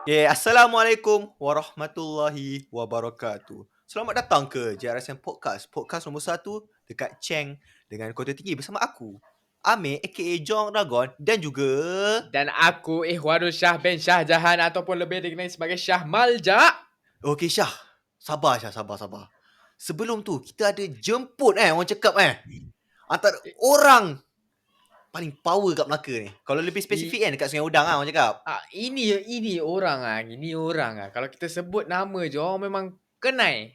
Assalamualaikum warahmatullahi wabarakatuh. Selamat datang ke JRSM Podcast, podcast nombor 1 dekat Cheng dengan kuota tinggi bersama aku, Amir aka Jong Dragon dan juga... Dan aku Ihwanul Shah bin Shah Jahan ataupun lebih dikenali sebagai Shah Malja. Okey Syah, sabar Syah, sabar. Sebelum tu, kita ada jemput orang cakap antara orang paling power kat Melaka ni. Kalau lebih spesifik dekat Sungai Udang orang cakap. Ini orang. Kalau kita sebut nama je orang memang kenal.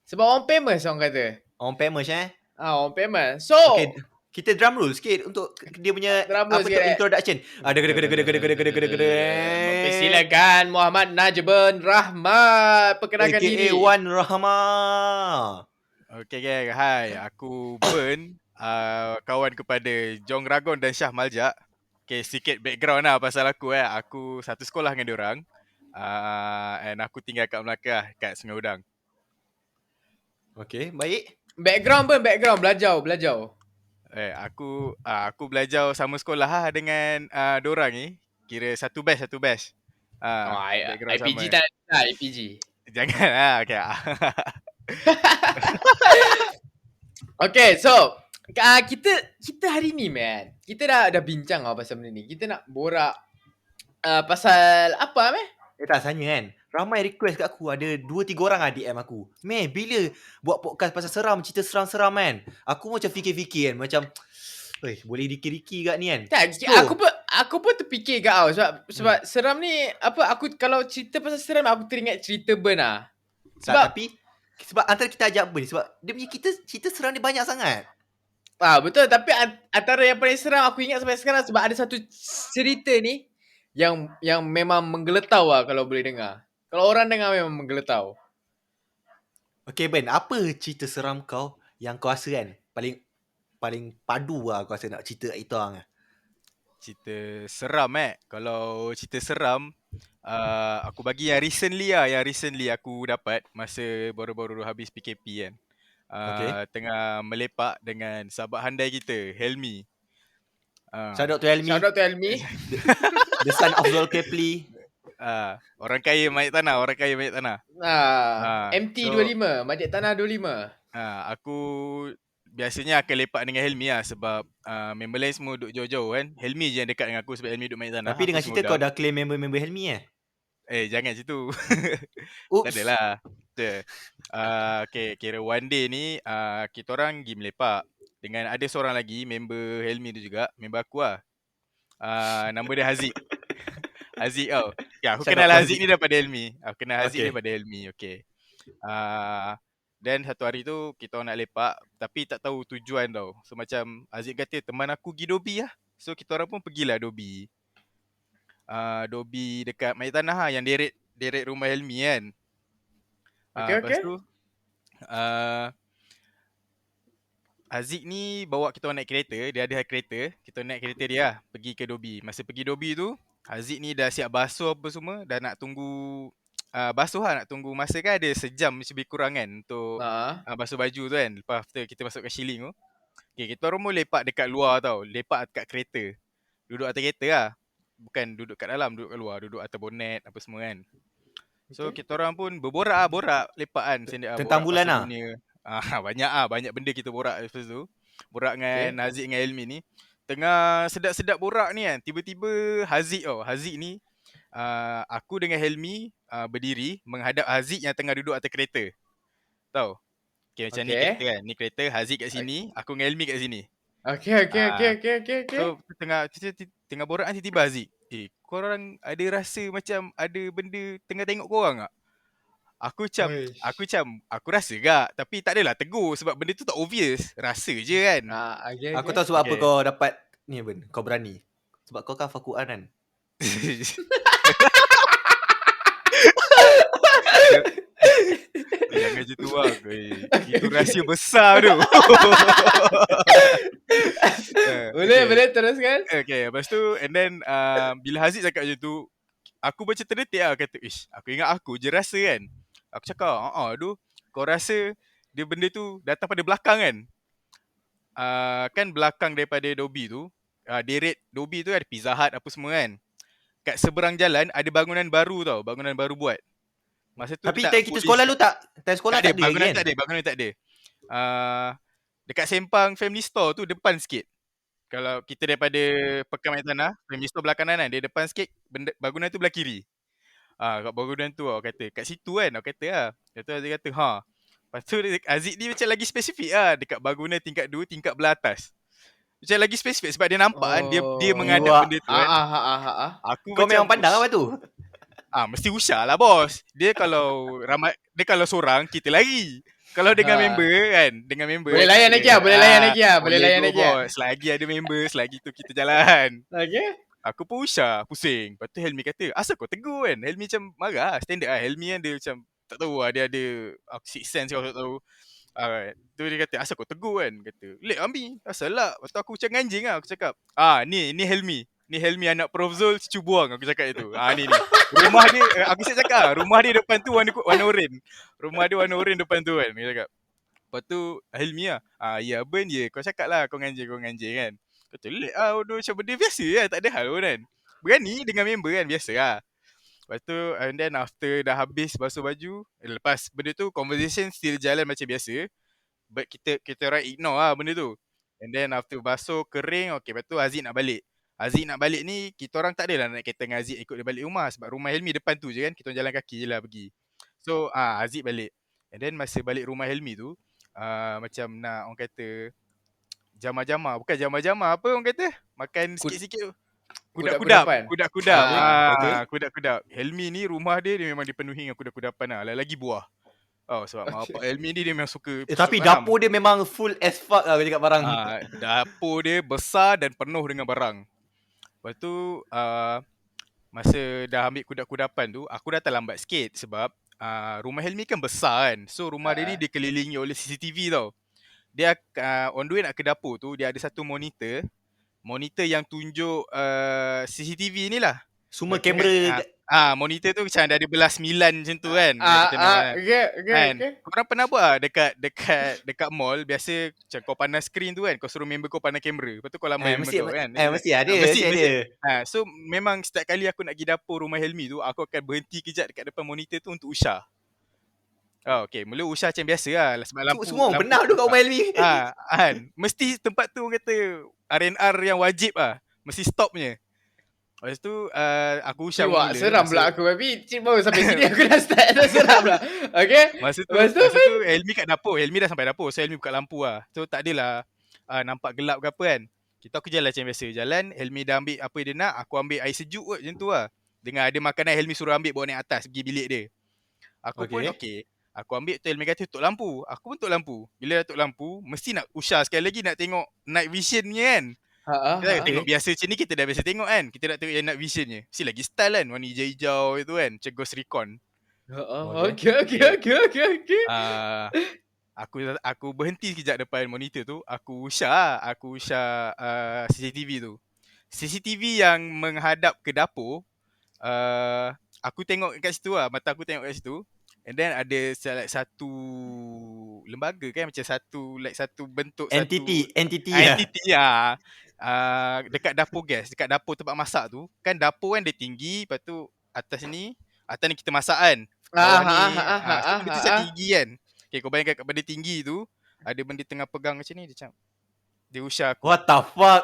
Sebab orang famous orang kata. Orang famous Orang famous. So, Okey, kita drum roll sikit untuk dia punya drama apa tu sikit. introduction. Ada gede. Mempersilakan Muhammad Najibun Rahmat perkenalkan AKA diri. Wan Rahma. Okay geng, hai. Aku Ben, kawan kepada Jong Dragon dan Shah Malja. Okay, sikit background lah pasal aku Aku satu sekolah dengan diorang. And aku tinggal kat Melaka lah, kat Sungai Udang. Okey, baik. Background belajar. Aku belajar sama sekolah lah dengan diorang ni. Kira satu batch. Background IPG sama. tak ada IPG. Jangan lah, okay. Okay, so kita hari ni man, kita dah bincang pasal benda ni. Kita nak borak pasal apa Tak tanya kan. Ramai request kat aku. Ada 2-3 orang DM aku. Bila buat podcast pasal seram, cerita seram-seram kan. Aku macam fikir-fikir kan. Macam, boleh dikir-dikir kat ni kan. Tak, So, aku pun terfikir kat kau sebab seram ni apa, aku kalau cerita pasal seram aku teringat cerita Ben lah. Sebab antara kita ajak Ben, sebab dia punya cerita seram dia banyak sangat. Betul, tapi antara yang paling seram aku ingat sampai sekarang sebab ada satu cerita ni yang memang menggeletau lah kalau boleh dengar. Kalau orang dengar memang menggeletau. Okay Ben, apa cerita seram kau yang kau rasa kan paling padu lah kau rasa nak cerita kat kita orang lah. Cerita seram Kalau cerita seram, aku bagi yang recently aku dapat masa baru-baru habis PKP kan. Okay. Tengah melepak dengan sahabat handai kita, Helmi. Shout out to Helmi. Shout out to Helmi. The son of Zulkifli. Orang kaya banyak tanah. MT25, Majid Tanah 25. Aku biasanya akan lepak dengan Helmi lah sebab member lain semua duduk jauh-jauh kan. Helmi je yang dekat dengan aku sebab Helmi duduk banyak tanah. Tapi dengan cerita kau dah claim member-member Helmi jangan situ. Oops. Tak adalah. Okay, kira one day ni kita orang pergi melepak dengan ada seorang lagi member Helmi tu juga, member aku lah. Nama dia Haziq. Haziq tau. Ya, aku kenal Haziq ni daripada Helmi. Okay. Dan satu hari tu kita orang nak lepak tapi tak tahu tujuan tau. So macam Haziq kata teman aku pergi Dobi lah. So kita orang pun pergilah Dobi. Dobi dekat Mai Tanah lah yang deret rumah Helmi kan. Lepas tu Haziq ni bawa kita orang naik kereta. Dia ada kereta. Kita naik kereta dia lah pergi ke Dobi. Masa pergi Dobi tu Haziq ni dah siap basuh apa semua. Dah nak tunggu basuh lah, nak tunggu masa kan ada sejam lebih kurang kan untuk basuh baju tu kan. Lepas kita masuk ke Shilling tu, okay, kita orang pun lepak dekat luar tau. Lepak dekat kereta. Duduk atas kereta lah. Bukan duduk kat dalam, duduk kat luar. Duduk atas bonet apa semua kan. So kita orang pun borak lepak kan. Tentang bulan lah. Banyak benda kita borak lepas tu. Borak dengan Haziq dengan Elmi ni. Tengah sedap-sedap borak ni kan, tiba-tiba Haziq ni aku dengan Helmi berdiri menghadap Haziq yang tengah duduk atas kereta. Tahu? Okay, macam ni kereta kan. Ni kereta, Haziq kat sini, aku dengan Helmi kat sini. Okay. So tengah borak kan, tiba-tiba Haziq, korang ada rasa macam ada benda tengah tengok korang tak? Aku rasa gak, tapi tak adalah tegur sebab benda tu tak obvious. Rasa je kan. Aku tahu sebab apa kau dapat ni Ben, kau berani. Sebab kau kan Fakuan kan. Jangan macam tu lah. Itu rahsia besar tu. Boleh teruskan. Okay, lepas tu and then bila Haziq cakap macam tu, aku macam terdetik lah. Kata, aku ingat aku je rasa kan. Aku cakap, kau rasa dia benda tu datang pada belakang kan. Kan belakang daripada Dobi tu, deret Dobi tu ada Pizza Hut apa semua kan. kat seberang jalan ada bangunan baru tau. Bangunan baru buat. Masa tu Tapi tak time kita polis sekolah lu tak, time sekolah tak ada, tak ada lagi bangunan kan? tak ada, bangunan tak ada. Dekat Sempang Family Store tu depan sikit. Kalau kita daripada Pekan Main Tanah, Family Store belah kanan kan, dia depan sikit, bangunan tu belah kiri. Kat bangunan tu awak kata, kat situ kan awak kata lah. Lepas tu Aziz kata, Lepas tu Aziz ni macam lagi spesifik lah, dekat bangunan tingkat 2, tingkat belah atas. Macam lagi spesifik sebab dia nampak kan, dia menghadap Iwak. benda tu kan. Aku Kau memang pandang apa tu? mesti usah lah bos. Dia kalau seorang, kita lari. Kalau dengan member kan, dengan member Boleh kan, layan kita- lagi lah, boleh layan lagi lah, boleh boleh layan go, lagi lah. bos. Selagi ada member, selagi tu kita jalan. Okay. Aku pun usah, pusing. Lepas tu Helmi kata, asal kau tegur kan? Helmi macam marah, standard lah. Helmi kan dia macam, tak tahu lah, dia ada six sense kau tak tahu. Tu dia kata, asal kau tegur kan? Kata, Lek Ambi, asal lah. Lepas tu aku macam anjing lah, aku cakap, ni Helmi. Ni Helmi anak Prof Zul cucu buang, aku cakap itu. Ni. Rumah dia, aku siap cakap, rumah dia depan tu warna oren. Rumah dia warna oren depan tu kan, aku cakap. Lepas tu Helmi lah, ya Ben je, kau cakap lah kau nganjing kan. Kata, Lek macam benda biasa lah, tak ada hal pun kan. Berani dengan member kan, biasa lah. Lepas tu, and then after dah habis basuh baju, lepas benda tu, conversation still jalan macam biasa. But kita orang ignore lah benda tu. And then after basuh, kering, okay, lepas tu Aziz nak balik. Aziz nak balik ni, kita orang tak adalah nak kereta dengan Aziz ikut dia balik rumah. Sebab rumah Helmi depan tu je kan, kita orang jalan kaki je lah pergi. So, Aziz balik. And then masa balik rumah Helmi tu, macam nak orang kata, jamah-jamah. Bukan jamah-jamah, apa orang kata? Makan sikit-sikit tu. Kudak-kudapan. Kudak-kudap. Okay. Kudak-kudap. Helmi ni rumah dia memang dipenuhi dengan kudak-kudapan lah. Lagi buah. Sebab mak bapak Helmi ni dia memang suka. Tapi dapur dia memang full as fuck lah, kau cakap barang. Dapur dia besar dan penuh dengan barang. Lepas tu masa dah ambil kudak-kudapan tu, aku dah terlambat sikit sebab rumah Helmi kan besar kan. So rumah dia ni dikelilingi oleh CCTV tau. Dia on the way nak ke dapur tu, dia ada satu monitor yang tunjuk CCTV ni lah. Semua kamera. Monitor tu macam ada belah 9 macam tu kan. Okay. Korang pernah buat lah dekat mall, biasa macam kau pandang screen tu kan, kau suruh member kau pandang kamera. Lepas tu kau lambai member kau kan. Mesti ada. Mesti ada. So memang setiap kali aku nak pergi dapur rumah Helmi tu, aku akan berhenti kejap dekat depan monitor tu untuk usah. Okay, mula usah macam biasa lah sebab lampu. Semua orang pernah duduk kat rumah Helmi. Kan. Mesti tempat tu kata R&R yang wajib lah. Mesti stopnya. Lepas tu aku usah mula. Seram pula aku. Tapi baru sampai sini aku dah start. Seram pula. Okay. Masa tu Helmi kat dapur. Helmi dah sampai dapur. So Helmi buka lampu lah. So tak adalah nampak gelap ke apa kan. Aku jalan macam biasa. Jalan, Helmi dah ambil apa dia nak. Aku ambil air sejuk kot macam tu lah. Dengan ada makanan Helmi suruh ambil bawa naik atas pergi bilik dia. Aku pun okay. Aku ambil tu, Helmi kata tutup lampu. Aku pun tutup lampu. Bila dah tutup lampu, mesti nak usah sekali lagi nak tengok night vision ni kan. Kita tengok biasa macam ni, kita dah biasa tengok kan. Kita nak tengok yang night vision ni. Mesti lagi style kan, warna hijau-hijau itu kan. Macam Ghost Recon. Okay. Aku berhenti sekejap depan monitor tu. Aku usah CCTV tu. CCTV yang menghadap ke dapur, aku tengok kat situ lah. Mata aku tengok kat situ. And then ada satu lembaga kan, macam satu bentuk entity lah. Dekat dapur gas, dekat dapur tempat masak tu. Kan dapur kan dia tinggi, lepas tu atas ni kita masak kan. Bawah ni so benda tu macam tinggi kan. Okay, kau bayangkan kat benda tinggi tu, ada benda tengah pegang macam ni, dia usah aku. What the fuck?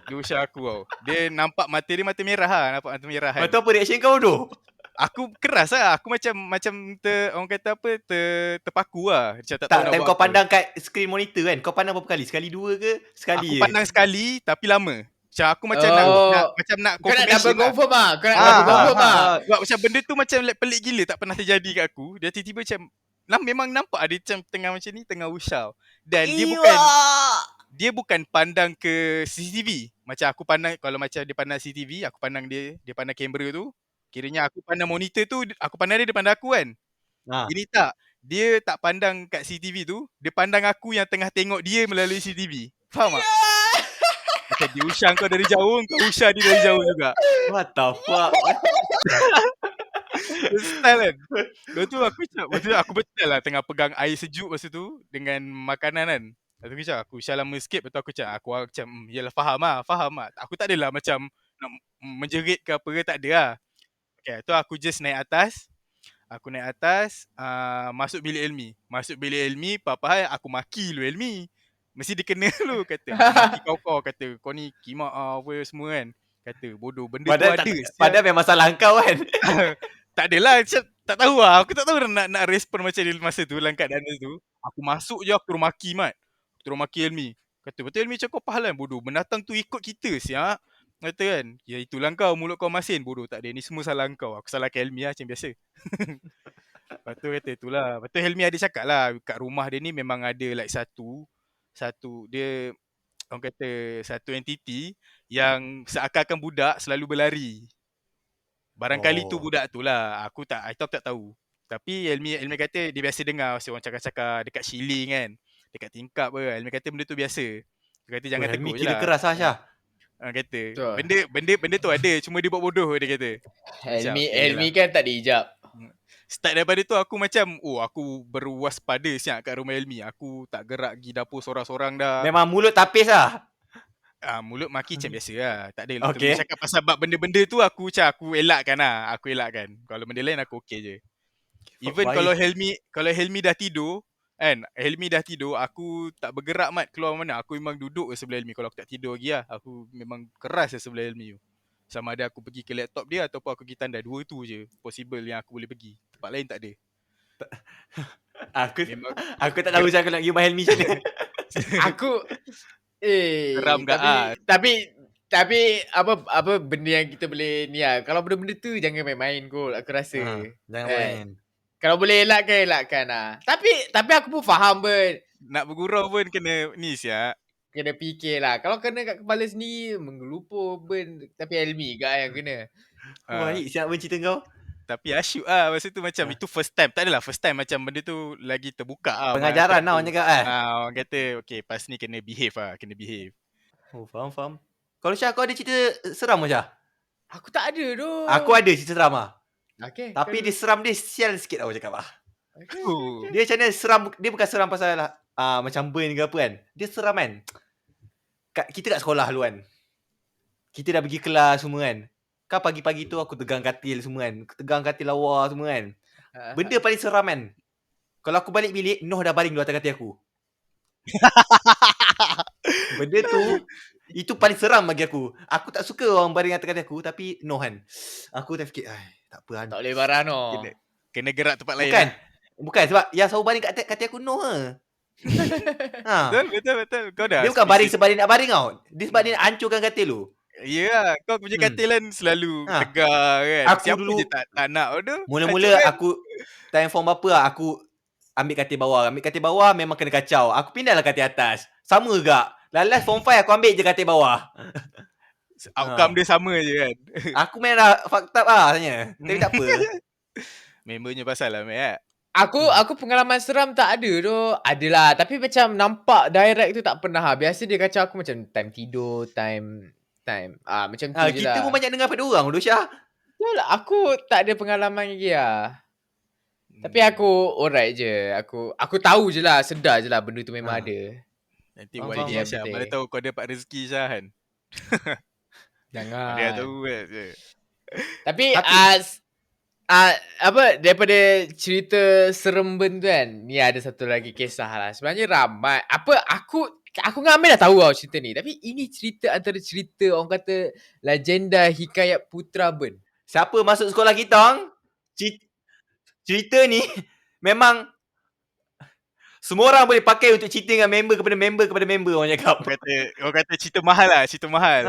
Dia usah aku tau. Dia nampak mata merah lah. Nampak mata merah kan. Lepas tu apa reaction kau tu? Aku keras lah. Aku macam orang kata apa, terpaku lah. Macam tak tahu nak buat kau apa. pandang kat screen monitor kan, kau pandang berapa kali? Sekali, dua ke? Sekali aku pandang sekali tapi lama. Macam aku macam nak confirmation. Kau nak double confirm lah. Sebab macam benda tu macam pelik gila, tak pernah terjadi kat aku. Dia tiba-tiba macam memang nampak dia macam tengah macam ni, tengah usau. Dan dia bukan pandang ke CCTV. Macam aku pandang, kalau macam dia pandang CCTV, aku pandang dia pandang kamera tu. Kiranya aku pandang monitor tu, aku pandang dia pandang aku kan. Ini tak. Dia tak pandang kat CCTV tu, dia pandang aku yang tengah tengok dia melalui CCTV. Faham tak? Macam dia usah kau dari jauh, kau usah dia dari jauh juga. What the fuck? Style kan. Lepas tu aku betul lah tengah pegang air sejuk masa tu dengan makanan kan. Lepas tu aku usah lama sikit. Lepas tu aku macam yalah faham lah. Aku tak adalah macam nak menjerit ke apa ke, tak ada lah. Okay, tu aku just naik atas. Aku naik atas, masuk bilik Elmi. Masuk bilik Elmi, apa hal aku maki lu Elmi. Mesti dia kena lu kata. Aku maki kau kata. Kau ni kimak apa semua kan. Kata bodoh benda tu Padahal, ada. padahal memang salah kau kan. Tak adalah, macam tak tahu lah. Aku tak tahu nak respon macam dia masa tu dalam keadaan tu. Aku masuk je aku terus maki Mat. Aku terus maki Elmi. Kata betul Elmi macam kau pahalan bodoh. Binatang tu ikut kita siap. Kata kan, ya itulah kau, mulut kau masin bodoh. Tak ada, ni semua salah kau. Aku salahkan Elmi lah macam biasa. Lepas tu kata itulah. Lepas tu Helmi ada cakap lah, kat rumah dia ni memang ada like satu dia orang kata satu entiti yang seakan-akan budak selalu berlari. Barangkali tu Oh. budak tu lah. Aku tak tahu. Tapi Helmi kata dia biasa dengar orang cakap-cakap dekat Shilling kan. Dekat tingkap ke. Helmi kata benda tu biasa. Dia kata jangan Helmi tegur je kira lah. keras lah Syah. Kata Betul. benda tu ada, cuma dia buat bodoh dia kata. Helmi kan tak ada hijab. Start daripada tu aku macam aku berwaspada siap kat rumah Elmi. Aku tak gerak pergi dapur sorang-sorang dah. Memang mulut tapis lah. Mulut maki macam biasa lah. Tak ada. Okay. Dia cakap pasal bab benda-benda tu aku elakkan lah. Aku elakkan. Kalau benda lain aku okey je. Even Baik. kalau Helmi dah tidur kan, Helmi dah tidur, aku tak bergerak Mat keluar mana. Aku memang duduk sebelah Helmi kalau aku tak tidur lagi lah. Aku memang keras sebelah Helmi tu. Sama ada aku pergi ke laptop dia ataupun aku pergi tandai. Dua tu je possible yang aku boleh pergi. Tempat lain tak ada. Aku tak tahu saya nak pergi rumah Helmi macam mana. Aku Geram ke tapi apa benda yang kita boleh ni lah. Kalau benda-benda tu jangan main-main kot aku rasa. Jangan main. Kalau boleh elakkan lah. Tapi aku pun faham pun. Nak bergurau pun kena ni siap. Kena fikir lah. Kalau kena kat kepala sendiri menggelupur pun. Tapi Helmi ke yang kena. Baik siap pun cerita kau. Tapi asyik lah masa tu macam itu first time. Tak adalah first time macam benda tu lagi terbuka lah. Pengajaran lah orang cakap orang kata okay pas ni kena behave lah. Kena behave. Oh faham. Kalau Syah kau ada cerita seram ke Syah? Aku tak ada tu. Aku ada cerita seram lah. Okay. Tapi dia seram dia sial sikit tau cakap lah. Okay. Dia macam mana seram. Dia bukan seram pasal macam burn ke apa kan. Dia seram kan. Kita kat sekolah dulu kan. Kita dah pergi kelas semua kan. Kan pagi-pagi tu aku tegang katil semua kan. Aku tegang katil lawa semua kan. Benda paling seram kan. Kalau aku balik bilik, Noh dah baring di atas katil aku. Benda tu, itu paling seram bagi aku. Aku tak suka orang baring atas katil aku. Tapi Noh kan. Aku tak fikir, tak apa kan. Tak boleh barang no. Kena gerak tempat lain. Bukan sebab yang selalu baring kat katil aku Noh ke. Betul. Kau dah. Dia bukan baring sebab dia nak baring tau. Dia sebab dia nak hancurkan katil tu. Ya lah, kau punya katil kan selalu tegar kan. Aku Siapa dulu je tak nak tu. Mula-mula aku time form apa lah, aku ambil katil bawah. Ambil katil bawah memang kena kacau. Aku pindah lah katil atas. Sama juga. Last form 5 aku ambil je katil bawah. Outcome dia sama je kan. Aku main dah fucked up lah sebenarnya. Tapi tak apa. Membernya pasal lah Mat. Aku pengalaman seram tak ada tu. Adalah. Tapi macam nampak direct tu tak pernah. Biasa dia kacau aku macam time tidur, time macam tu je kita lah. pun banyak dengar pada orang tu Syah. Betul lah. Aku tak ada pengalaman lagi lah. Tapi aku alright je. Aku tahu je lah. Sedar je lah benda tu memang ada. Nanti buat dia Syah. Mana tahu kau dapat rezeki Syah kan. Jangan. Dia tahu kan. Tapi daripada cerita seremben tu kan, ni ada satu lagi kisah lah. Sebenarnya ramai. Aku dengan Amir dah tahu tau cerita ni. Tapi ini cerita antara cerita orang kata legenda hikayat Putra Ben. Siapa masuk sekolah kita orang, cerita ni memang semua orang boleh pakai untuk cerita dengan member kepada member orang cakap. Orang kata cerita mahal lah. Cerita mahal.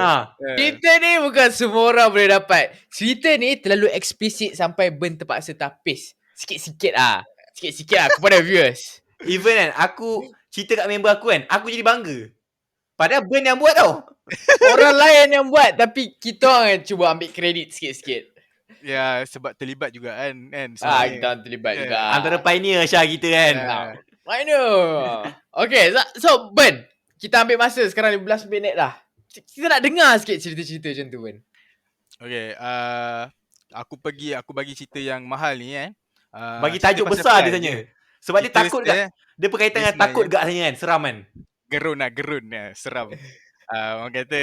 Cerita ni bukan semua orang boleh dapat. Cerita ni terlalu eksplisit sampai Ben terpaksa tapis. Sikit-sikit lah kepada viewers. Even kan aku cerita kat member aku kan, aku jadi bangga. Padahal Ben yang buat tau. Orang lain yang buat tapi kita orang cuba ambil kredit sikit-sikit. Ya sebab terlibat juga kan. Kita orang terlibat juga. Antara pioneer Syah kita kan. Mana? Okay, so Ben, kita ambil masa sekarang 15 minit dah. Kita nak dengar sikit cerita-cerita macam tu Ben. Okay, aku bagi cerita yang mahal ni bagi tajuk besar dia tanya. Sebab dia takut kat. Dia berkaitan dengan takut kat tanya kan. Seram kan. Gerun seram. Orang kata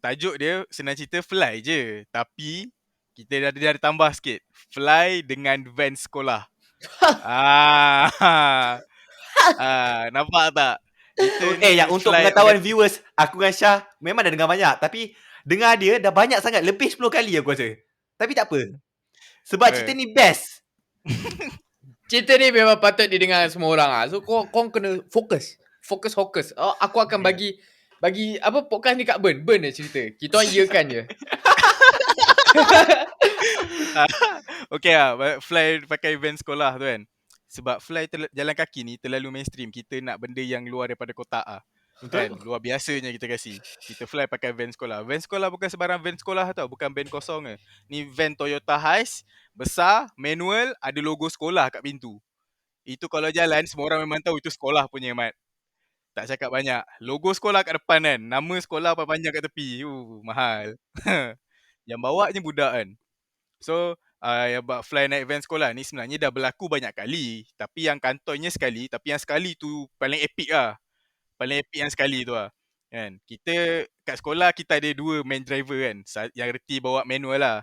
tajuk dia senang cerita fly je. Tapi kita dah ada tambah sikit. Fly dengan van sekolah. Nampak tak? Kita ni Ya, untuk fly pengetahuan viewers, aku dengan Syah memang dah dengar banyak. Tapi dengar dia dah banyak sangat. Lebih 10 kali aku rasa. Tapi tak apa. Sebab cerita ni best. Cerita ni memang patut didengar semua orang ah. So kau kena fokus. Fokus. Aku akan bagi apa podcast ni kat Burn dia cerita. Kita orang iakan je. Okay lah, fly pakai van sekolah tu kan. Sebab fly jalan kaki ni terlalu mainstream. Kita nak benda yang luar daripada kotak lah. Kan? Luar biasanya kita kasi. Kita fly pakai van sekolah. Van sekolah bukan sebarang van sekolah tau. Bukan van kosong ke. Ni van Toyota Hiace. Besar, manual, ada logo sekolah kat pintu. Itu kalau jalan, semua orang memang tahu itu sekolah punya, Mat. Tak cakap banyak. Logo sekolah kat depan kan. Nama sekolah panjang kat tepi. Mahal. Yang bawa je budak kan. So, yang buat fly naik van sekolah ni sebenarnya dah berlaku banyak kali. Tapi yang kantornya sekali. Tapi yang sekali tu paling epic lah. Paling epic yang sekali tu lah. Kan? Kita kat sekolah kita ada 2 main driver kan. Yang reti bawa manual lah.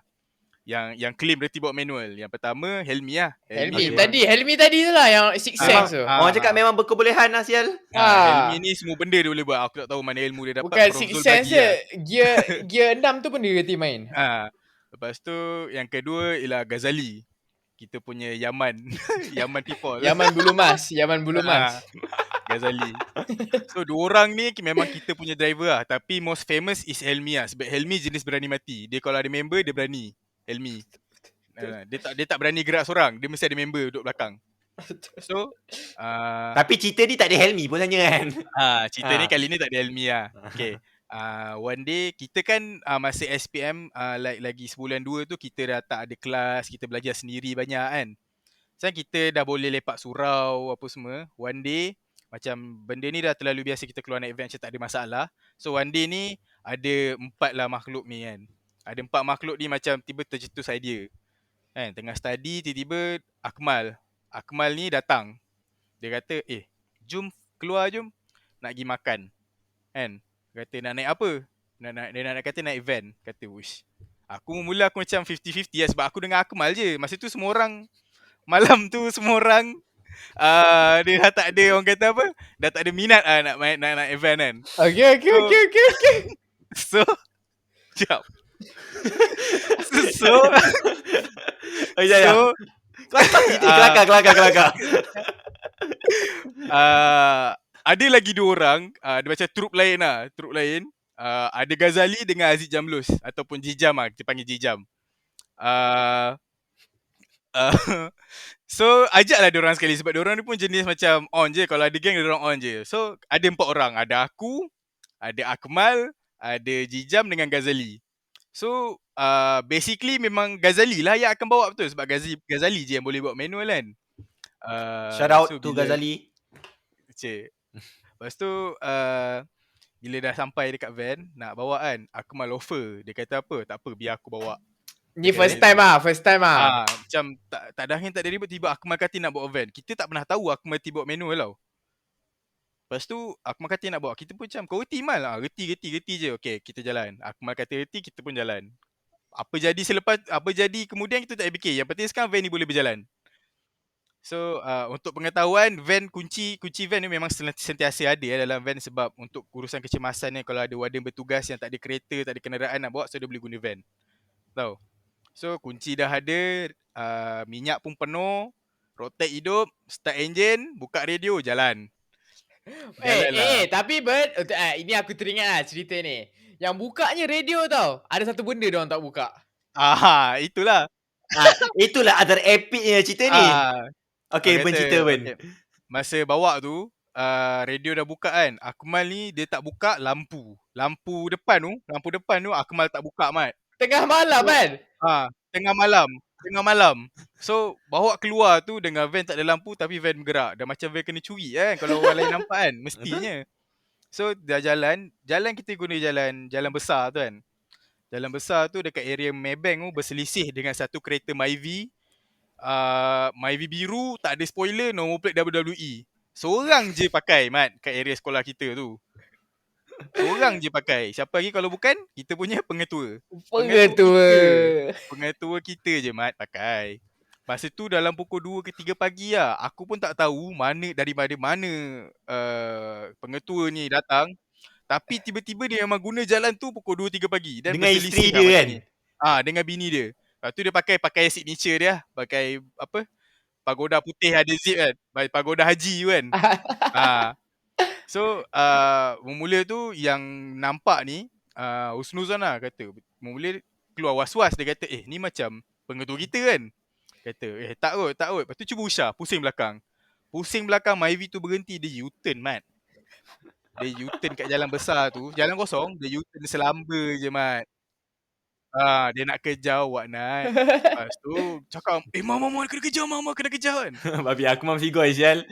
Yang claim reti bawa manual. Yang pertama Helmi lah. Helmi memang- tadi tu lah yang Six Sense tu. Orang cakap memang berkebolehan lah sial. Helmi ni semua benda dia boleh buat. Aku tak tahu mana ilmu dia dapat. Bukan Prof Six Zul Sense bagi je. lah. Gear 6 tu pun dia reti main. Lepas tu yang kedua ialah Ghazali. Kita punya Yaman. Yaman people. Yaman bulu mas. Ghazali. So 2 orang ni memang kita punya driver lah. Tapi most famous is Helmi lah. Sebab Helmi jenis berani mati. Dia kalau ada member dia berani. Helmi. Dia tak berani gerak seorang. Dia mesti ada member duduk belakang. So Tapi cerita ni tak ada Helmi pun sebenarnya kan. cerita ni kali ni tak ada Helmi lah. Okay. One day kita kan masa SPM lagi sebulan 2 tu kita dah tak ada kelas, kita belajar sendiri banyak kan. Sekarang kita dah boleh lepak surau apa semua. One day macam benda ni dah terlalu biasa kita keluar naik van macam tak ada masalah. So one day ni ada 4 lah makhluk ni kan. Ada 4 makhluk ni macam tiba tercetus idea. Kan tengah study tiba-tiba Akmal ni datang. Dia kata, jom keluar jom. Nak pergi makan. Kan? Kata nak naik apa? Dia nak kata naik van. Kata, wish. Aku macam 50-50 lah sebab aku dengan Akmal je. Masa tu semua orang, malam tu semua orang, dia dah tak ada orang kata apa? Dah tak ada minat nak naik van kan. Okay. So, sekejap. So, Kelakar. ada lagi 2 orang, dia macam trup lain lah. Ada Ghazali dengan Aziz Jamlus ataupun Jijam lah, kita panggil Jijam. So ajaklah diorang sekali sebab diorang ni pun jenis macam on je. Kalau ada geng diorang on je. So ada 4 orang. Ada aku, ada Akmal, ada Jijam dengan Ghazali. So basically memang Ghazali lah yang akan bawa betul. Sebab Ghazali je yang boleh buat manual kan. Shout out to Ghazali. Cik. Lepas tu bila dah sampai dekat van nak bawa kan, Akmal offer. Dia kata apa? Tak apa, biar aku bawa. Ni first time ah. Macam tak ada angin, tak ada ribut. Tiba Akmal kata nak bawa van. Kita tak pernah tahu Akmal bawa manual tau. Lepas tu Akmal kata nak bawa. Kita pun macam, kau reti Mal? Reti je. Okay, kita jalan. Akmal kata reti, kita pun jalan. Apa jadi kemudian kita tak fikir. Yang penting sekarang van ni boleh berjalan. So untuk pengetahuan, van kunci van ni memang sentiasa ada dalam van sebab untuk urusan kecemasan ni, kalau ada warden bertugas yang tak ada kereta, tak ada kenderaan nak bawa, so dia boleh guna van. Tahu? So kunci dah ada, minyak pun penuh, rotek hidup, start engine, buka radio, jalan. Tapi Bert, ini aku teringat lah cerita ni. Yang bukanya radio tau. Ada satu benda diorang tak buka. Itulah. Itulah antara epicnya cerita ni. Okay, Ben cerita Ben. Okay. Masa bawa tu, radio dah buka kan. Akmal ni dia tak buka lampu. Lampu depan tu Akmal tak buka, Mat. Tengah malam kan? Tengah malam. So bawa keluar tu dengan van tak ada lampu tapi van bergerak. Dah macam van kena curi kan kalau orang lain nampak kan, mestinya. So dah jalan kita guna jalan besar tu kan. Jalan besar tu dekat area Maybank tu berselisih dengan satu kereta Myvi. Myvi biru, tak ada spoiler, nombor plate WWE. Seorang je pakai, Mat, kat area sekolah kita tu. Seorang je pakai. Siapa lagi kalau bukan kita punya pengetua. Pengetua. Pengetua kita je Mat pakai. Masa tu dalam pukul 2 ke 3 pagi lah. Aku pun tak tahu dari mana pengetua ni datang. Tapi tiba-tiba dia memang guna jalan tu pukul 2 3 pagi dan Dengan isteri berselisih dia lah kan? macam ni. Dengan bini dia. Lepas tu dia pakai signature dia, pakai apa? Pagoda putih ada zip kan. Pagoda haji tu kan. So bermula tu yang nampak ni husnuzon lah kata. Bermula keluar was-was, dia kata ni macam pengetua kita kan. Kata tak kot. Lepas tu cuba usah pusing belakang Myvi tu berhenti, dia U-turn Mat. Dia U-turn kat jalan besar tu, jalan kosong, dia U-turn selamba je Mat. Dia nak kejar awak Nat. Lepas tu cakap, mama kena kejar kan. Babi Akmal figure sial.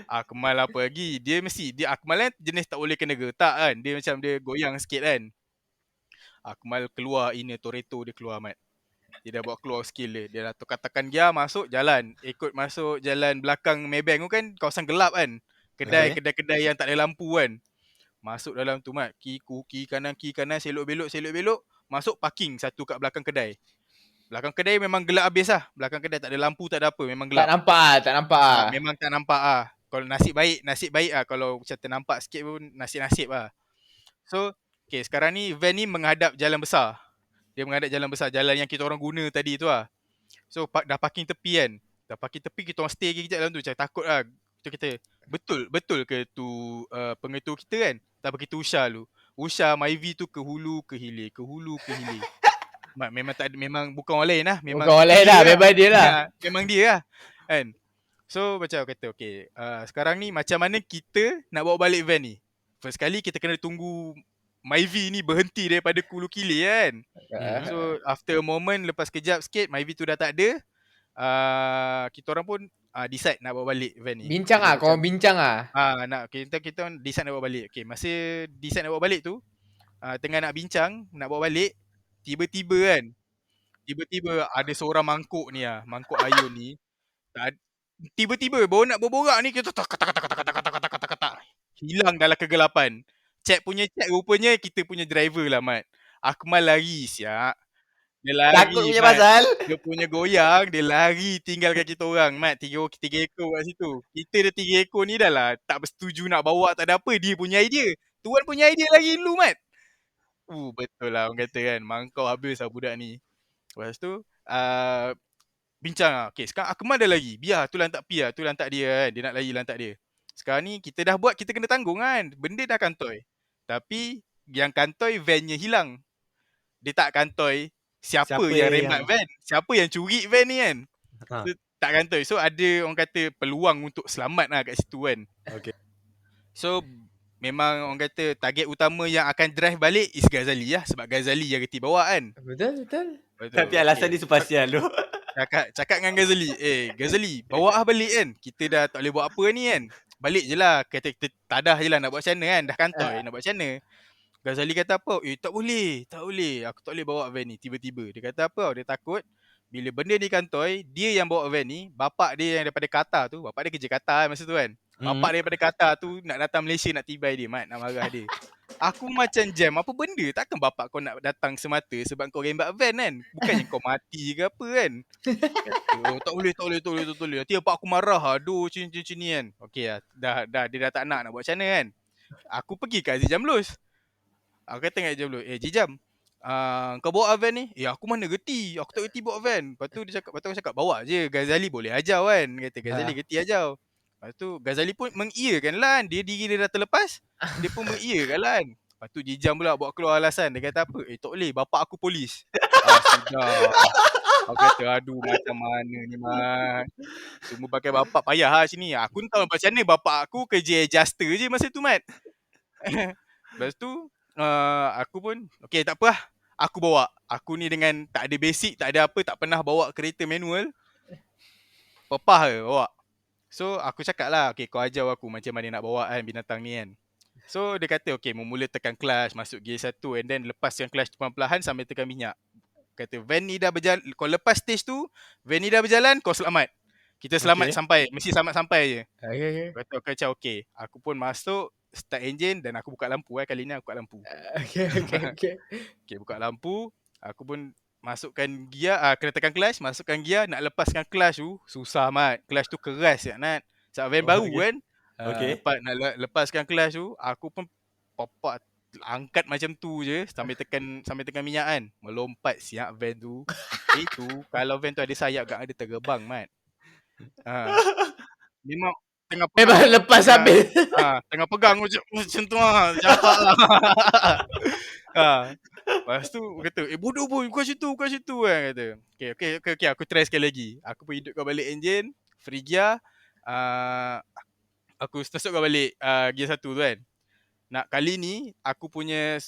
Akmal apa lagi, dia Akmal kan jenis tak boleh kena getak kan. Dia macam dia goyang sikit kan. Akmal keluar inner Toretto dia keluar Mat. Dia dah buat keluar skill dia. Dia dah katakan gear masuk jalan. Ikut masuk jalan belakang Maybank tu kan kawasan gelap kan. Kedai-kedai yang tak ada lampu kan. Masuk dalam tu Mat. Kiri kanan selok belok. Masuk parking satu kat belakang kedai. Belakang kedai memang gelap habis lah. Belakang kedai tak ada lampu, tak ada apa. Memang gelap. Tak nampak. Memang tak nampak ah. Kalau nasib baik ah. Kalau macam ternampak sikit pun nasib lah. So, sekarang ni van ni menghadap jalan besar. Dia menghadap jalan besar, jalan yang kita orang guna tadi tu lah. So, dah parking tepi kan. Dah parking tepi, kita orang stay lagi kejap dalam tu. Macam takut lah. Tu kita, betul ke tu pengetua kita kan? Tak apa, kita usah dulu. Usha Myvi tu ke hulu ke hilir. Memang bukan orang lain lah. Memang bukan orang lain lah, memang dia lah. Memang dia lah kan. So macam kata sekarang ni macam mana kita nak bawa balik van ni. First kali kita kena tunggu Myvi ni berhenti daripada Hulu Kilir kan. So after a moment, lepas kejap sikit Myvi tu dah tak ada. Kita orang pun decide nak bawa balik van ni. Korang bincang lah. Kita decide nak bawa balik. Masa decide nak bawa balik tu, tengah nak bincang nak bawa balik, tiba-tiba ada seorang mangkuk ni mangkuk ayun ni. Tiba-tiba baru nak berborak ni, kita kata hilang dalam kegelapan. Cek rupanya kita punya driver lah Mat. Akmal lari siap. Dia lari. Takut punya pasal. Dia punya goyang, dia lari tinggalkan kita orang Mat. Tiga ekor kat situ. Kita dah 3 ekor ni dah lah tak bersetuju nak bawa, tak ada apa. Dia punya idea. Tuan punya idea lagi dulu Mat. Betul lah orang kata kan. Mangkau habis lah budak ni. Lepas tu bincang lah. Sekarang Akmal dah lari. Biar tu lantak pi lah. Tu lantak dia kan. Dia nak lari lantak dia. Sekarang ni kita dah buat, kita kena tanggung kan. Benda dah kantoi. Tapi yang kantoi van-nya hilang. Dia tak kantoi siapa yang remat van. Siapa yang curi van ni kan. So, tak kantoi. So ada orang kata peluang untuk selamat lah kat situ kan. So memang orang kata target utama yang akan drive balik is Ghazali lah. Sebab Ghazali yang reti bawa kan. Betul. Tapi alasan ni supasial tu. Cakap dengan Ghazali, Ghazali bawa balik kan. Kita dah tak boleh buat apa ni kan. Balik je lah. Kata kita tadah je lah nak buat macam mana kan. Dah kantoi nak buat macam mana. Ghazali kata apa? Tak boleh. Aku tak boleh bawa van ni tiba-tiba. Dia kata apa? Dia takut bila benda ni kantoi, dia yang bawa van ni, bapak dia yang daripada Qatar tu, bapak dia kerja Qatar masa tu kan. Bapak dia daripada Qatar tu nak datang Malaysia nak tibai dia, Mat, nak marah dia. Aku macam jam, apa benda? Takkan bapak kau nak datang semata sebab kau rembat van kan? Bukannya kau mati ke apa kan? Tak boleh. Nanti bapak aku marah. Aduh, macam ni kan. Dah dia dah tak nak buat macam mana kan. Aku pergi kat Aziz Jamlus. Aku kata dengan Aziz Jamlus, Jijam, kau bawa van ni? Aku mana reti. Aku tak reti bawa van. Lepas tu aku cakap, bawa je. Ghazali boleh ajar kan. Kata Ghazali reti ajar. Lepas tu Ghazali pun mengiyakan lah. Diri dia dah terlepas. Dia pun mengiyakan lah. Lepas tu Jijam pula buat keluar alasan. Dia kata apa? Tak boleh. Bapak aku polis. Sudah. Aku kata aduh macam mana ni Mat. Semua pakai bapak payah lah sini. Aku ni tahu macam mana bapak aku kerja adjuster je masa tu Mat. Lepas tu aku pun tak apa lah. Aku bawa. Aku ni dengan tak ada basic, tak ada apa, tak pernah bawa kereta manual. Pepah ke bawa. So aku cakap lah, kau ajar aku macam mana nak bawa kan binatang ni kan. So dia kata mula tekan clutch, masuk gear 1 and then lepaskan clutch perlahan sambil tekan minyak. Kata van ni dah berjalan, kau lepas stage tu, van ni dah berjalan, kau selamat. Kita selamat sampai, mesti selamat sampai je. Kata aku macam aku pun masuk, start enjin dan aku buka lampu kali ni aku buka lampu. Okay. Okay, buka lampu, aku pun masukkan gear, kena tekan clutch, masukkan gear, nak lepaskan clutch tu susah mat. Clutch tu keras sangat. Sebab van baru Okay. kan. Okay. Lepaskan clutch tu, aku pun popak angkat macam tu je sambil tekan minyak kan. Melompat siap van tu. Itu kalau van tu ada sayap kat ada terbang mat. Memang tengah pegang. Memang lepas habis. Tengah pegang macam tu jahat lah. Lepas tu kata, bodoh boy, bukan situ kan kata. Okay, aku try sekali lagi. Aku pun hidupkan balik enjin, free gear. Aku masukkan balik gear 1 tu kan. Nak kali ni aku punya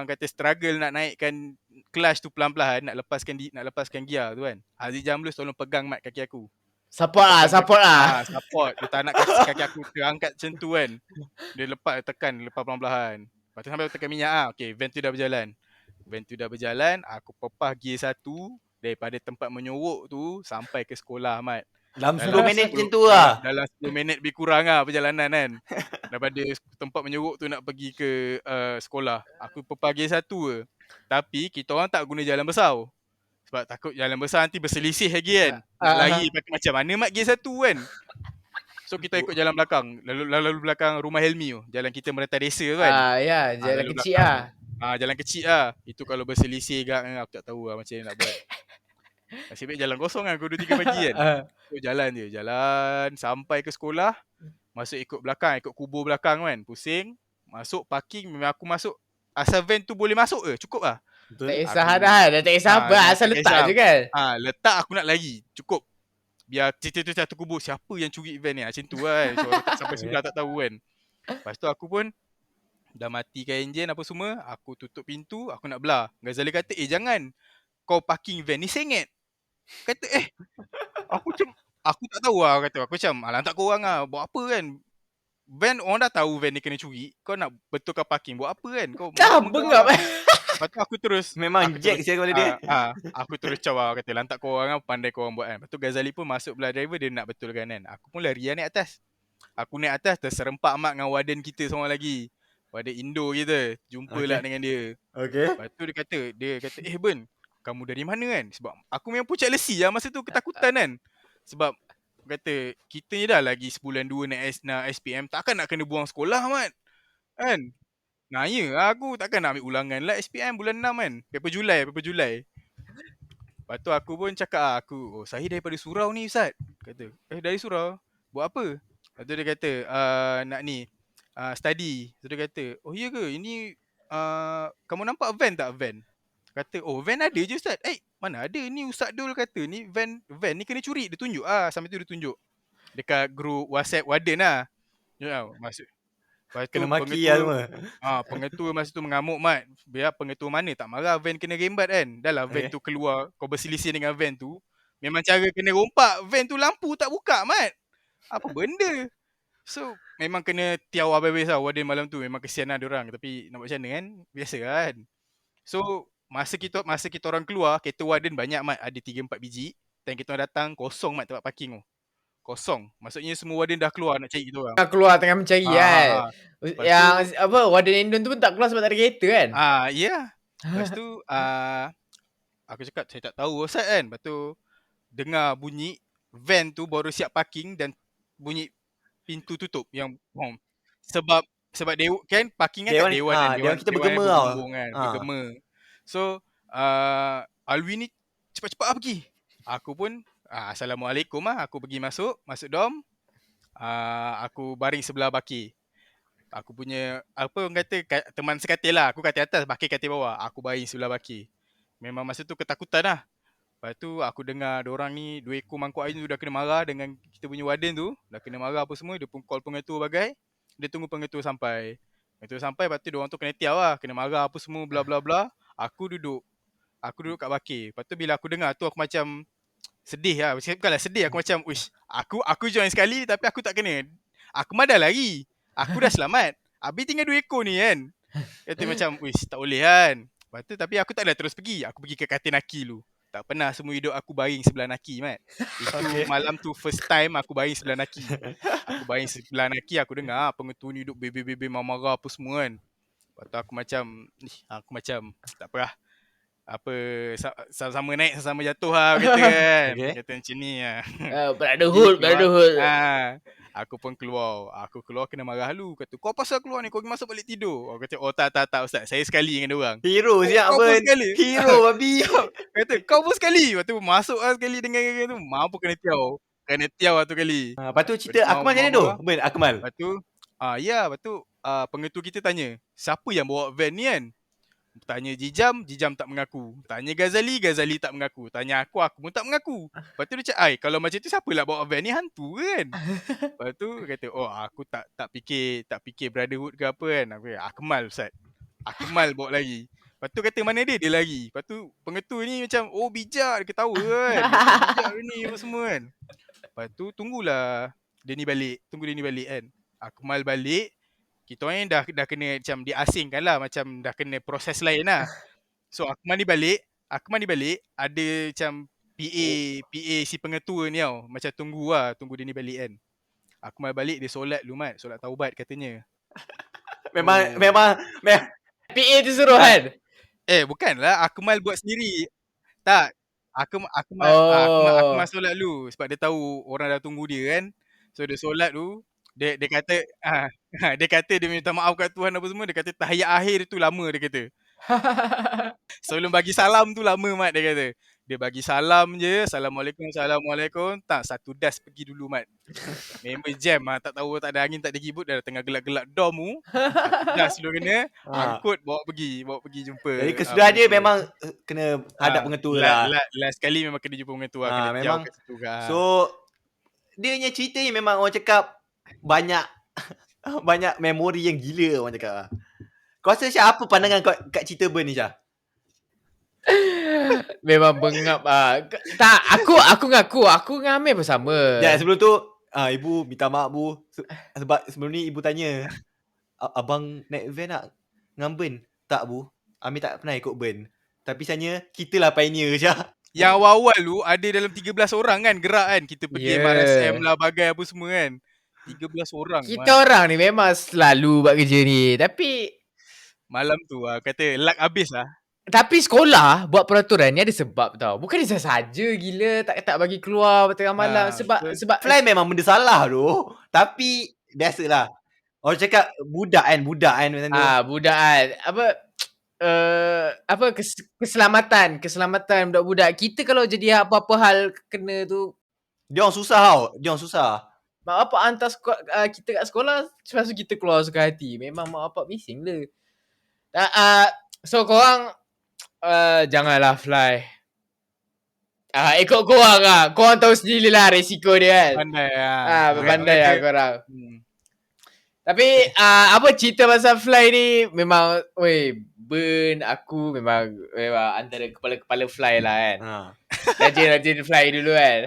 kata struggle nak naikkan clutch tu pelan-pelan, nak lepaskan gear tu kan. Aziz Jamlus tolong pegang mat kaki aku. Support lah. Support. Dia tak nak kaki aku terangkat macam tu kan. Dia lepas pelan-pelan. Lepas tu sampai tekan minyak Okay, van tu dah berjalan. Aku pepah gear 1 daripada tempat menyorok tu sampai ke sekolah mat. Dalam 10 minit macam tu lah. Dalam 10 minit lebih kurang perjalanan kan. Daripada tempat menyorok tu nak pergi ke sekolah. Aku pepah gear 1 je. Tapi kita orang tak guna jalan besar. Sebab takut jalan besar nanti berselisih lagi kan. Nak lari pakai macam mana mat gear 1 kan. So kita ikut jalan belakang. Lalu belakang rumah Helmi tu. Jalan kita merentas desa tu kan. Ya, jalan lalu kecil belakang. lah. Jalan kecil lah. Itu kalau berselisih aku tak tahu lah macam mana nak buat. Nasib baik jalan kosong kan. Pukul 2-3 pagi kan. So jalan sampai ke sekolah. Masuk ikut belakang, ikut kubur belakang kan. Pusing. Masuk parking. Memang aku masuk. Asal van tu boleh masuk ke? Cukup lah. Tak kisah dah. Tak kisah apa. Asal letak je kan. Letak aku nak lari. Cukup. Biar cerita tu satu kubur. Siapa yang curi van ni? Macam tu kan. So sampai sudah tak tahu kan. Lepas tu aku pun dah matikan enjin apa semua. Aku tutup pintu. Aku nak belah. Ghazali kata, jangan. Kau parking van ni sengit. Kata aku tak tahu lah. Aku macam tak korang lah. Buat apa kan. Van orang dah tahu van ni kena curi. Kau nak betulkan parking. Buat apa kan. Kau bengap. Lepas tu aku terus Memang jack siapa kepala dia. Aku terus cawa kata lantak korang pandai korang buat kan. Lepas tu Ghazali pun masuk belah driver dia nak betulkan kan. Aku pun lari naik atas. Aku naik atas terserempak mak dengan warden kita seorang lagi. Warden Indo kita. Jumpa lah dengan dia. Okay. Lepas tu dia kata Ben, kamu dari mana kan? Sebab aku memang pucat lesi lah masa tu ketakutan kan. Sebab kata kita ni dah lagi sebulan 2 nak SPM. Takkan nak kena buang sekolah mat. Kan? Naya aku takkan nak ambil ulangan lah SPM bulan 6 kan. Paper Julai. Lepas tu aku pun cakap saya daripada surau ni Ustaz. Kata, dari surau? Buat apa? Lepas tu dia kata, nak ni, study. Lepas tu dia kata, iya ke? Ini, kamu nampak van tak van? Kata, van ada je Ustaz. Mana ada? Ni Ustaz Dul kata, ni van ni kena curi. Dia tunjuk sampai tu dia tunjuk. Dekat grup WhatsApp warden lah. Maksud. Kena maki lah semua. Pengetua masa tu mengamuk mat. Biar pengetua mana tak marah van kena rembat kan. Dah lah van tu keluar. Kau berselisih dengan van tu. Memang cara kena rompak. Van tu lampu tak buka mat. Apa benda. So memang kena tiaw habis-habis lah warden malam tu. Memang kesian lah diorang. Tapi nak buat macam mana kan. Biasa kan. So masa kita orang keluar. Kereta warden banyak mat. Ada 3-4 biji. Dan kita orang datang kosong mat tempat parking tu. Kosong. Maksudnya semua warden dah keluar nak cari kita orang. Keluar tengah mencari kan. Yang warden Indon tu pun tak keluar sebab tak ada kereta kan. Ya. Lepas tu aku cakap saya tak tahu Ustaz kan. Lepas tu dengar bunyi van tu baru siap parking dan bunyi pintu tutup yang sebab kan parking kan kat dewan kita bergema tau. Bergema. So Alwi ni cepat-cepat pergi. Aku pun Assalamualaikum aku pergi masuk dom. Aku baring sebelah Baki. Aku punya orang kata teman sekatil lah. Aku katil atas, Baki katil bawah. Aku baring sebelah Baki. Memang masa tu ketakutan lah. Lepas tu aku dengar diorang ni 2 ekor mangkuk air tu dah kena marah dengan kita punya warden tu. Dah kena marah apa semua. Dia pun call pengetua bagai. Dia tunggu pengetua sampai. Lepas tu diorang tu kena tiaw lah. Kena marah apa semua bla bla bla. Aku duduk kat Baki. Lepas tu bila aku dengar tu aku macam sedih lah. Bukanlah sedih. Aku macam aku join sekali tapi aku tak kena. Aku madah lari. Aku dah selamat. Habis tinggal 2 ekor ni kan. Kata macam tak boleh kan. Lepas tu tapi aku tak dah terus pergi. Aku pergi ke Katinaki dulu. Tak pernah semua hidup aku baring sebelah naki, Mat. Itu malam tu first time aku baring sebelah naki. Aku baring sebelah naki, aku dengar pengetua ni duduk bebe-bebe marah-marah apa semua kan. Lepas tu aku macam tak apa lah. Apa sama-sama naik sama-sama jatuh lah kata kan. Kata macam ni lah. Brotherhood. Aku pun keluar. Aku keluar kena marah lu. Kata kau pasal keluar ni, kau pergi masuk balik tidur. Aku kata tak ustaz, saya sekali dengan diorang. Hero siap Kau pun sekali. Hero babi. Kata kau pun sekali. Lepas tu masuk lah sekali dengan tu. Mampu kena tiaw. Kena tiaw lah tu kali. Lepas tu cerita Akmal macam mana tu? Ben Akmal. Lepas tu pengetua kita tanya, siapa yang bawa van ni kan? Tanya Jijam tak mengaku. Tanya Ghazali tak mengaku. Tanya aku pun tak mengaku. Lepas tu dia cakap, kalau macam tu siapa lah bawa van ni, hantu kan? Lepas tu kata, aku tak fikir brotherhood ke apa kan. Aku kata, Akmal Ustaz. Akmal bawa lagi. Lepas tu kata mana dia lagi. Lepas tu pengetua ni macam, bijak, dia ketawa kan. Bijak ni apa semua kan. Lepas tu tunggulah dia ni balik. Tunggu dia ni balik kan. Akmal balik. Kita orang dah kena macam diasingkan lah. Macam dah kena proses lain lah. So Akmal ni balik. Ada macam PA si pengetua ni tau. Macam tunggu dia ni balik kan. Akmal balik dia solat lu Mat. Solat taubat katanya. Memang PA tu suruh kan? Bukanlah. Akmal buat sendiri. Tak. Akmal solat lu. Sebab dia tahu orang dah tunggu dia kan. So dia solat tu. Dia kata dia kata dia minta maaf kat Tuhan apa semua. Dia kata tahiyat akhir tu lama dia kata. Sebelum bagi salam tu lama Mat dia kata. Dia bagi salam je. Assalamualaikum. Tak, satu das pergi dulu Mat. Member jam tak tahu, tak ada angin, tak ada kibut. Dah tengah gelap-gelap dom tu. Satu das dulu kena. Angkut bawa pergi jumpa. Jadi kesudahan dia memang kena hadap pengetua lah. Last kali memang kena jumpa pengetua. Kena memang. kat situ kan. So dia punya cerita ni memang orang cakap banyak memori yang gila orang cakap. Kau rasa Syah, apa pandangan kau kat cerita Ben ni Syah? Memang bengap Tak, aku ngaku aku dengan Amir pun sama. Ya, sebelum tu ibu minta maaf bu. Sebab sebelum ni ibu tanya, abang naik van tak dengan Ben? Tak bu, Amir tak pernah ikut Ben. Tapi sebenarnya kita lah pioneer Syah. Yang awal tu ada dalam 13 orang kan gerak kan. Kita pergi MRSM lah bagai apa semua kan. 13 orang. Kita orang ni memang selalu buat kerja ni. Tapi malam tu kata luck habis lah. Tapi sekolah buat peraturan ni ada sebab tau. Bukan dia saja gila tak bagi keluar tengah malam. Sebab fly memang benda salah tu. Tapi biasalah. Orang cakap budak kan macam tu. Budak kan. Keselamatan budak-budak. Kita kalau jadi apa-apa hal kena tu, dia orang susah tau. Mak bapak hantar kita kat sekolah, lepas tu kita keluar suka hati. Memang mak bapak bising le. So korang janganlah fly. Ikut korang lah. Korang tahu sendiri lah resiko dia kan. Pandai lah. Pandai lah korang. Tapi apa cerita pasal fly ni memang Ben aku memang antara kepala-kepala fly lah kan. Rajin fly dulu kan.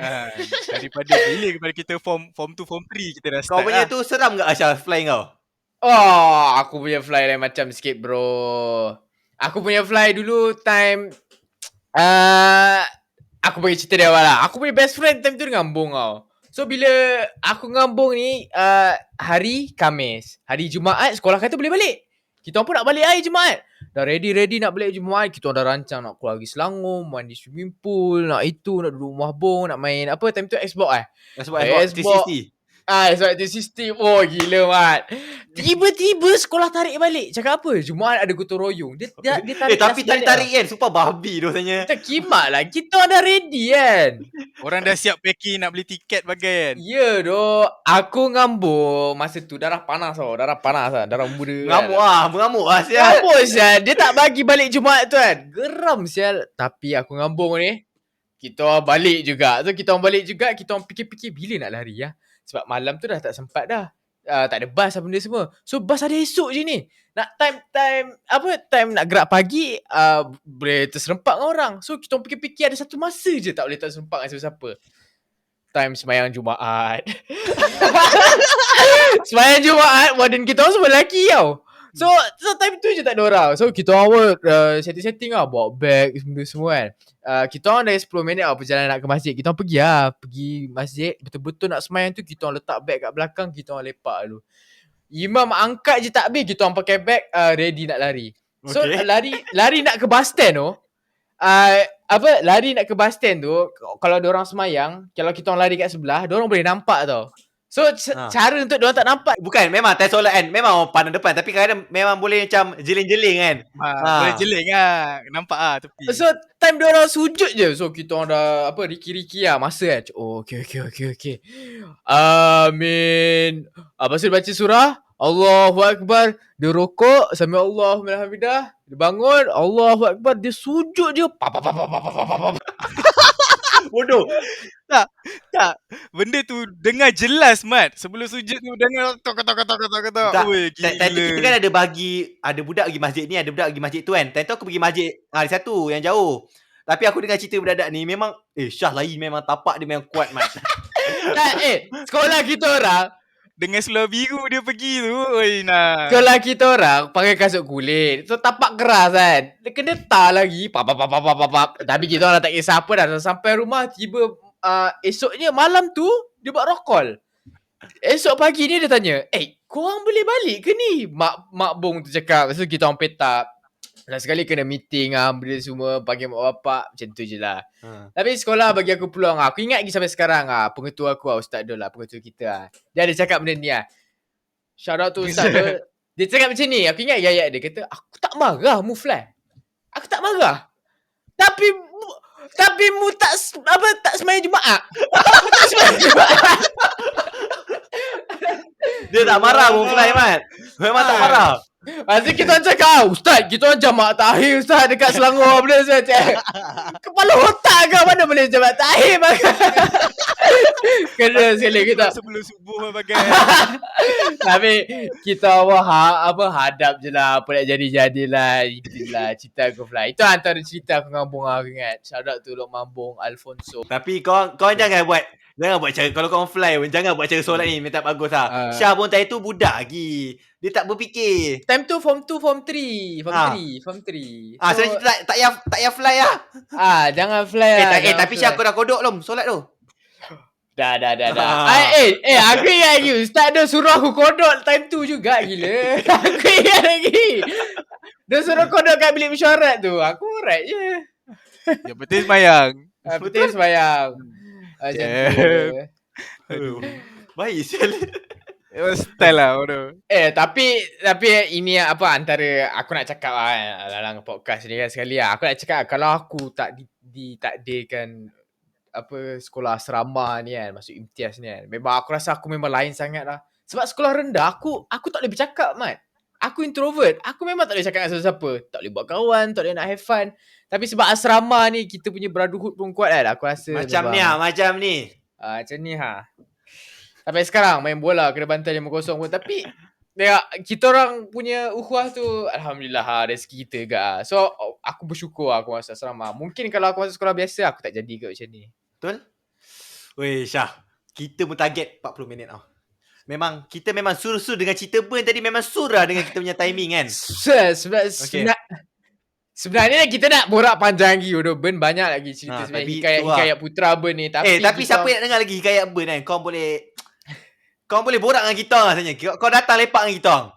Daripada kita form 2 form 3 kita dah start. Kau punya tu seram ke Aisyah fly kau? Aku punya fly lain macam sikit bro. Aku punya fly dulu time aku bagi cerita dia awal lah. Aku punya best friend time tu dia ngambung tau. So bila aku ngambung ni hari Khamis, hari Jumaat sekolah kata boleh balik. Kita pun nak balik hari Jumaat. Dah ready nak balik Jumaat. Kita dah rancang nak keluar pergi Selangor, mandi swimming pool, nak duduk rumah bong, nak main apa time tu Xbox Xbox 360. Xbox 360. Gila Mat. Tiba-tiba sekolah tarik balik. Cakap apa? Jumaat ada gotong royong. Dia tarik. Tapi tarik kan super babi dosanya. Kita kimak lah. Kita dah ready kan. Orang dah siap packing nak beli tiket bagai kan. Ya doh. Aku ngambung masa tu darah panas tau. Darah muda. Mengamuk lah sial. Dia tak bagi balik Jumaat tu kan. Geram sial. Tapi aku ngambung ni, kita balik juga. So kita balik juga. Kita fikir-fikir bila nak lari ya. Sebab malam tu dah tak sempat dah. Tak ada bas apa benda semua. So bas ada esok je ni. Nak time nak gerak pagi boleh terserempak dengan orang. So kita fikir-fikir ada satu masa je tak boleh terserempak dengan siapa-siapa. Time sembahyang Jumaat. Sembahyang Jumaat, warden kita orang semua lelaki tau. So time tu je tak ada orang. So kita orang setting-setting lah, bawa bag semua kan. Kita orang dah 10 minit lah perjalanan nak ke masjid. Kita orang pergi masjid, betul-betul nak sembahyang tu kita orang letak bag kat belakang, kita orang lepak dulu. Imam angkat je takbir, kita orang pakai bag, ready nak lari. So Okay. lari nak ke bus stand tu. Lari nak ke bus stand tu, kalau diorang semayang, kalau kita orang lari kat sebelah, diorang boleh nampak tau. So cara untuk diorang tak nampak. Bukan, memang time solat kan, memang orang pandang depan, tapi kadang memang boleh macam jeling-jeling kan. Boleh jeling lah. Nampak lah tepi. So time diorang sujud je. So kita orang dah riki-riki lah masa kan. Oh okay. Amin. Lepas tu dia baca surah, Allahu Akbar. Dia rokok sambil Allahu Alhamdulillah. Dia bangun, Allahu Akbar. Dia sujud je. Bodoh. Tak. Benda tu dengar jelas, Mat. Sebelum sujud tu dengar tok. Tak. Oi, Time tu kita gila. kan ada budak pergi masjid ni, ada budak pergi masjid tu kan. Time tu aku pergi masjid ada satu yang jauh. Tapi aku dengar cerita budak-budak ni memang Syah lain, memang tapak dia memang kuat, Mat. Sekolah kita orang, Dengan seluar biru dia pergi tu. Oi, nak. sekolah kita orang pakai kasut kulit. So tapak keras kan. Dia kena tar lagi. Pap. Tapi kita orang tak kisah apa dah. Sampai rumah tiba esoknya malam tu dia buat rock call. Esok pagi ni dia tanya, korang boleh balik ke ni? Mak Bong tu cakap. Lepas tu kita orang petap. Last sekali kena meeting benda semua, panggil mak bapak, macam tu je lah. Tapi sekolah bagi aku peluang Aku ingat lagi sampai sekarang pengetua aku Ustaz Dul pengetua kita Dia ada cakap benda ni Shout out tu Ustaz Dul. Dia cakap macam ni, aku ingat ayat dia kata, aku tak marah mu fly. Aku tak marah. Tapi mu tak sembahyang Jumaat. Mu tak sembahyang Jumaat. Dia tak marah pun fly, Mat. Memang tak marah. Masa kita orang cakap, Ustaz, kita orang jamak takhir Ustaz dekat Selangor benda saya cakap. Kepala otak ke mana boleh jamak takhir kena sekali kita. Sebelum subuh bagai. Tapi kita orang hadap je lah. Apa nak jadi-jadilah. Itulah cerita aku fly. Itu antara cerita aku dengan Bong aku ingat. Shout out tu Lok Mambong Alfonso. Tapi kau jangan buat cara, kalau kau fly pun jangan buat cara solat ni, minta bagus lah. Syah pun tadi tu budak lagi. Dia tak berfikir. Time tu form 2, form 3. Form 3. So tak payah fly lah. Jangan fly lah. Tapi Syah kau dah kodok belum solat tu? Dah. Aku ingat lagi. Ustaz dia suruh aku kodok time tu juga, gila. Aku ingat lagi. Dia suruh kodok kat bilik mesyuarat tu. Aku right je. Yang penting sembayang. Penting sembayang. Macam tu. Aduh. Baik sial. Style lah bodoh. Tapi ini antara aku nak cakap dalam podcast ni kan sekali aku nak cakap kalau aku tak ditakdirkan sekolah asrama ni kan, masuk imtiaz ni kan, memang aku rasa aku memang lain sangat lah. Sebab sekolah rendah aku tak boleh bercakap, Mat. Aku introvert. Aku memang tak boleh cakap dengan siapa-siapa. Tak boleh buat kawan, tak boleh nak have fun. Tapi sebab asrama ni kita punya brotherhood pun kuat kan. Aku rasa Macam ni. Macam ni Sampai sekarang main bola kena bantai 5-0 pun. Tapi kita orang punya ukhuwah tu alhamdulillah rezeki kita ke. So aku bersyukur aku masuk asrama. Mungkin kalau aku masuk sekolah biasa aku tak jadi ke macam ni. Betul? Weh Syah, kita pun target 40 minit tau. Kita memang sur-sur dengan cerita pun tadi, memang surah dengan kita punya timing kan. Sebenarnya kita nak borak panjang lagi. Ben banyak lagi cerita sebenarnya hikayat Putra Ben ni. Tapi siapa yang nak dengar lagi hikayat Ben kan? Kau boleh borak dengan kita orang sebenarnya. Kau datang lepak dengan kita orang.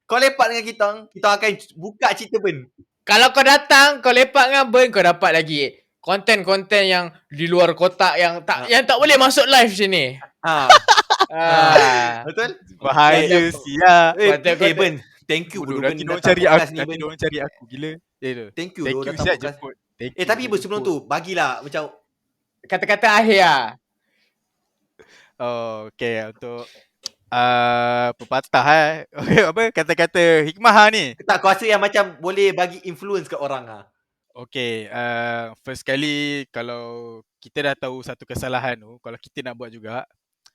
Kau lepak dengan kita orang, kita akan buka cerita Ben. Kalau kau datang, kau lepak dengan Ben, kau dapat lagi konten-konten yang di luar kotak yang tak boleh masuk live sini. Betul? Bahaya siap. Ben, thank you bodoh. Ben. Nanti diorang cari aku gila. Thank you siap jemput. Tapi Ben, sebelum tu bagilah macam kata-kata akhir Okay, untuk pepatah kata-kata hikmah ni. tak, kau rasa yang macam boleh bagi influence kat orang Okay, first kali kalau kita dah tahu satu kesalahan tu, kalau kita nak buat juga,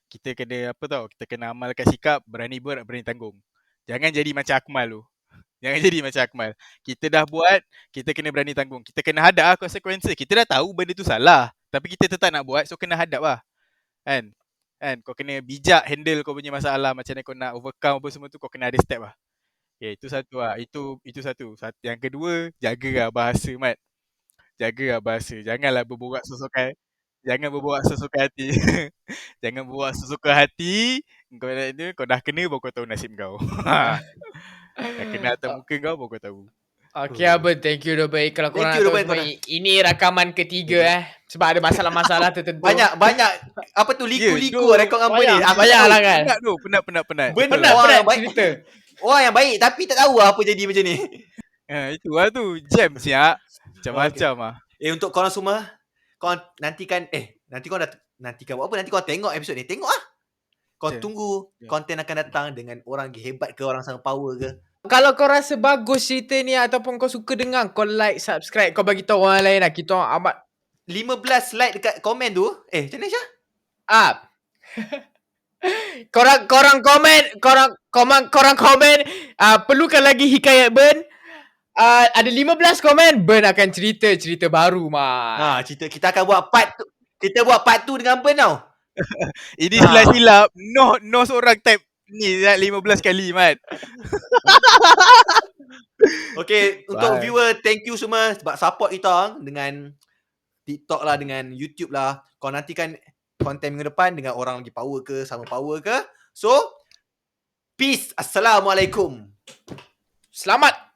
kita kena kita kena amalkan sikap berani buat, berani tanggung. Jangan jadi macam Akmal tu. Kita dah buat, kita kena berani tanggung. Kita kena hadap konsekuensi. Kita dah tahu benda tu salah, tapi kita tetap nak buat, so kena hadap lah. Kan? Kau kena bijak handle kau punya masalah, macam mana kau nak overcome apa semua tu, kau kena ada step lah. Okay, itu satu lah. Itu satu. Yang kedua, jagalah bahasa, Mat. Jagalah bahasa. Janganlah berborak sesuka hati. Jangan berborak sesuka hati. Kau dah kena baru kau tahu nasib kau. Dah kena atas muka kau baru kau tahu. Okay Abang, thank you dah baik. Kalau Thank korang you, nak tahu Ruben, semua, korang. ini rakaman ketiga Sebab ada masalah-masalah tertentu. Banyak apa tu liku-liku rekod dengan Ben ni. banyak, Aku banyak tak tahu. lah kan. Penat tu, penat. Ben Penat orang yang baik. cerita. Orang yang baik tapi tak tahu apa jadi macam ni. Itu lah tu. Jam siap. Macam-macam lah. Untuk korang semua, korang nantikan nanti korang dah nantikan buat apa? Nanti korang tengok episod ni. Tengok ah. Kau tunggu konten akan datang dengan orang hebat ke, orang sangat power ke. Kalau kau rasa bagus cerita ni ataupun kau suka dengar, kau like, subscribe, kau bagi tahu orang lain lah. Kita orang amat 15 like dekat komen tu. Macam mana Syah? up. korang komen perlukan lagi hikayat Ben. Ada 15 komen, Ben akan cerita baru mah. Cerita kita akan buat part tu. Kita buat part 2 dengan Ben tau. Ini silap-silap. No seorang type ni 15 kali, Mat. Okay, untuk Bye. viewer, thank you semua sebab support kita orang dengan TikTok lah, dengan YouTube lah. Kau nantikan konten minggu depan dengan orang lagi power ke, sama power ke. So, peace. Assalamualaikum. Selamat.